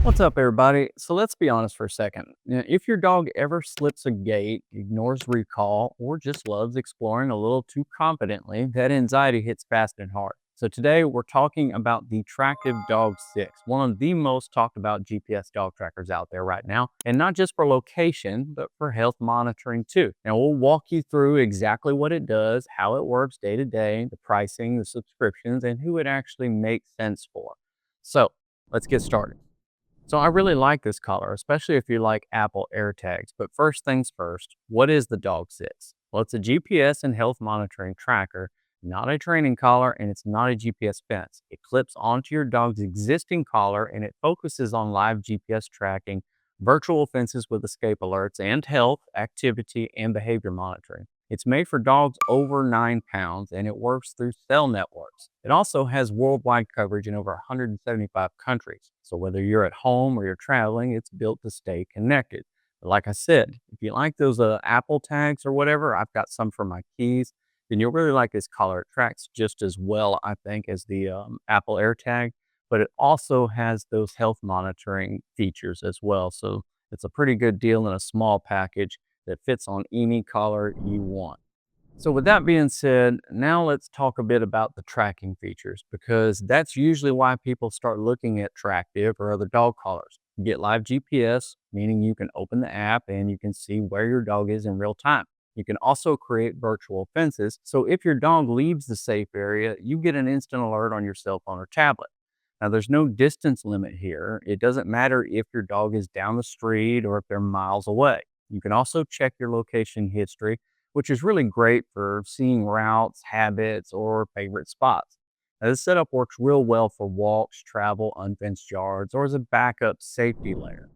What's up, everybody? So let's be honest for a second. If your dog ever slips a gate, ignores recall, or just loves exploring a little too confidently, that anxiety hits fast and hard. So today we're talking about the Tractive Dog 6, one of the most talked about GPS dog trackers out there right now. And not just for location, but for health monitoring too. Now we'll walk you through exactly what it does, how it works day to day, the pricing, the subscriptions, and who it actually makes sense for. So let's get started. So I really like this color, especially if you like Apple AirTags. But first things first, what is the Dog 6? Well, it's a GPS and health monitoring tracker, not a training collar, and it's not a GPS fence. It clips onto your dog's existing collar and it focuses on live GPS tracking, virtual fences with escape alerts, and health, activity, and behavior monitoring. It's made for dogs over 9 pounds and it works through cell networks. It also has worldwide coverage in over 175 countries. So whether you're at home or you're traveling, it's built to stay connected. But like I said, if you like those Apple tags or whatever, I've got some for my keys, then you'll really like this collar. It tracks just as well, I think, as the Apple AirTag, but it also has those health monitoring features as well. So it's a pretty good deal in a small package that fits on any collar you want. So with that being said, now let's talk a bit about the tracking features because that's usually why people start looking at Tractive or other dog collars. You get live GPS, meaning you can open the app and you can see where your dog is in real time. You can also create virtual fences. So if your dog leaves the safe area, you get an instant alert on your cell phone or tablet. Now, there's no distance limit here. It doesn't matter if your dog is down the street or if they're miles away. You can also check your location history, which is really great for seeing routes, habits, or favorite spots. Now, this setup works real well for walks, travel, unfenced yards, or as a backup safety layer.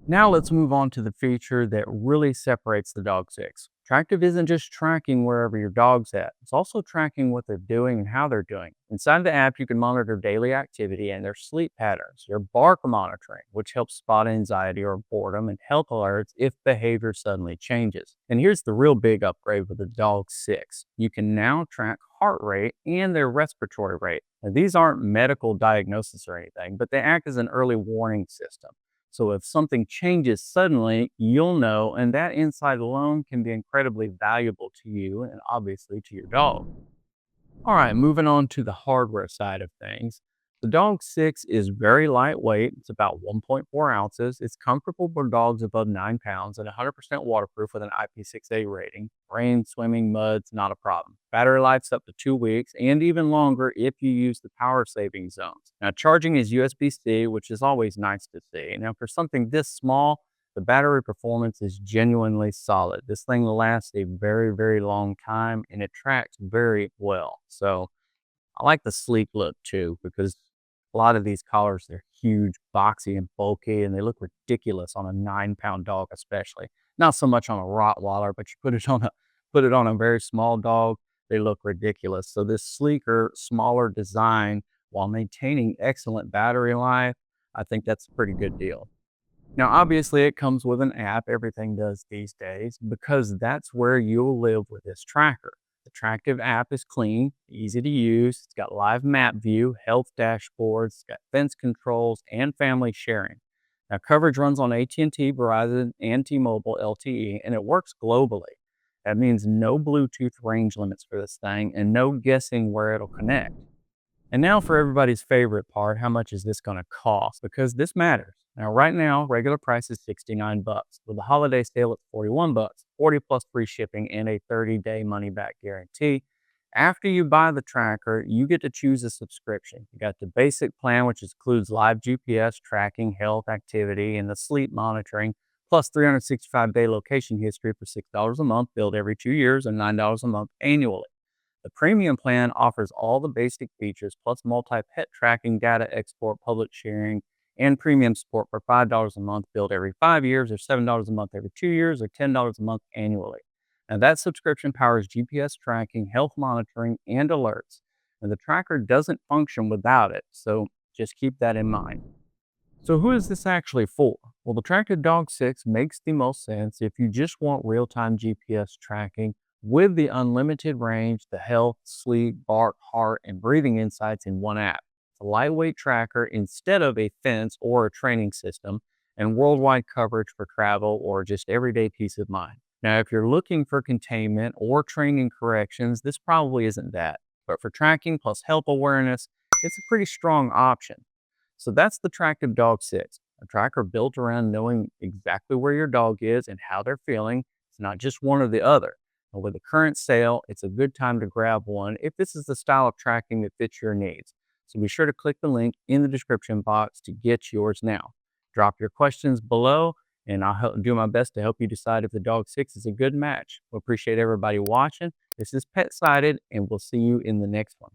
Now let's move on to the feature that really separates the Dog 6. Tractive isn't just tracking wherever your dog's at, it's also tracking what they're doing and how they're doing. Inside the app, you can monitor daily activity and their sleep patterns, your bark monitoring, which helps spot anxiety or boredom, and health alerts if behavior suddenly changes. And here's the real big upgrade with the Dog 6. You can now track heart rate and their respiratory rate. Now, these aren't medical diagnosis or anything, but they act as an early warning system. So if something changes suddenly, you'll know, and that insight alone can be incredibly valuable to you and obviously to your dog. All right, moving on to the hardware side of things. The Dog 6 is very lightweight. It's about 1.4 ounces. It's comfortable for dogs above 9 pounds and 100% waterproof with an IP6A rating. Rain, swimming, mud's not a problem. Battery life's up to 2 weeks and even longer if you use the power saving zones. Now, charging is USB-C, which is always nice to see. Now, for something this small, the battery performance is genuinely solid. This thing will last a very, very long time and it tracks very well. So I like the sleek look too because a lot of these collars, they're huge, boxy, and bulky, and they look ridiculous on a 9 pound dog, especially. Not so much on a Rottweiler, but you put it on a very small dog, they look ridiculous. So this sleeker, smaller design while maintaining excellent battery life, I think that's a pretty good deal. Now, obviously, it comes with an app. Everything does these days because that's where you'll live with this tracker. The Tractive app is clean, easy to use. It's got live map view, health dashboards, it's got fence controls, and family sharing. Now, coverage runs on AT&T, Verizon, and T-Mobile LTE, and it works globally. That means no Bluetooth range limits for this thing and no guessing where it'll connect. And now for everybody's favorite part, how much is this going to cost? Because this matters. Now, right now, regular price is $69. With the holiday sale, it's $41, 40 plus free shipping and a 30-day money back guarantee. After you buy the tracker, you get to choose a subscription. You got the basic plan, which includes live GPS tracking, health activity, and the sleep monitoring, plus 365-day location history for $6 a month, billed every 2 years, and $9 a month annually. The premium plan offers all the basic features plus multi-pet tracking, data export, public sharing, and premium support for $5 a month billed every 5 years or $7 a month every 2 years or $10 a month annually. Now that subscription powers GPS tracking, health monitoring, and alerts. And the tracker doesn't function without it, so just keep that in mind. So who is this actually for? Well, the Tractive Dog 6 makes the most sense if you just want real-time GPS tracking with the unlimited range, the health, sleep, bark, heart, and breathing insights in one app. a lightweight tracker instead of a fence or a training system, and worldwide coverage for travel or just everyday peace of mind. Now, if you're looking for containment or training corrections, this probably isn't that. But for tracking plus health awareness, it's a pretty strong option. So that's the Tractive Dog 6, a tracker built around knowing exactly where your dog is and how they're feeling. It's not just one or the other. And with the current sale, it's a good time to grab one if this is the style of tracking that fits your needs. So be sure to click the link in the description box to get yours now. Drop your questions below, and I'll do my best to help you decide if the Dog 6 is a good match. We appreciate everybody watching. This is Pet Sided, and we'll see you in the next one.